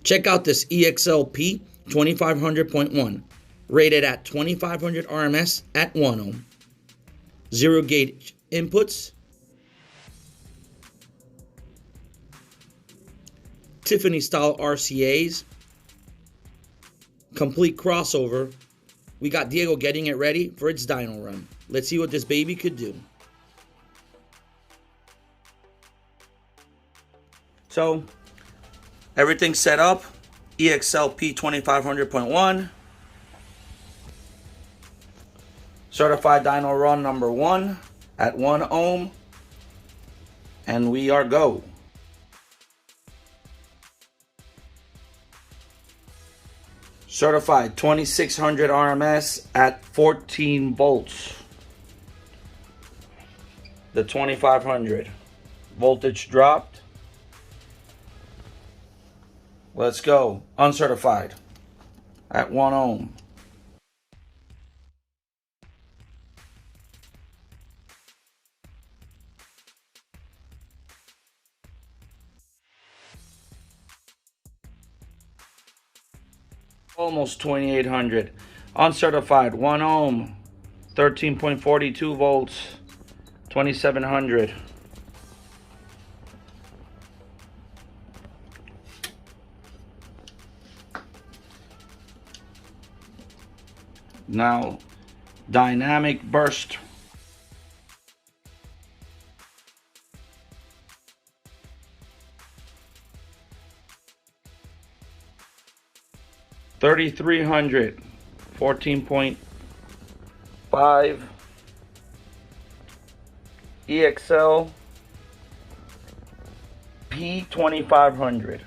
Check out this EXL-P2500.1, rated at 2500 RMS at 1 ohm. 0 gauge inputs. Tiffany style RCAs. Complete crossover. We got Diego getting it ready for its dyno run. Let's see what this baby could do. So, everything's set up. EXL-P2500.1. Certified dyno run number 1 at 1 ohm. And we are go. Certified 2600 RMS at 14 volts. The 2500. Voltage dropped. Let's go. Uncertified at 1 ohm. Almost 2800. Uncertified 1 ohm. 13.42 volts. 2700. Now, dynamic burst. $3,300, 14.5 EXL P2500.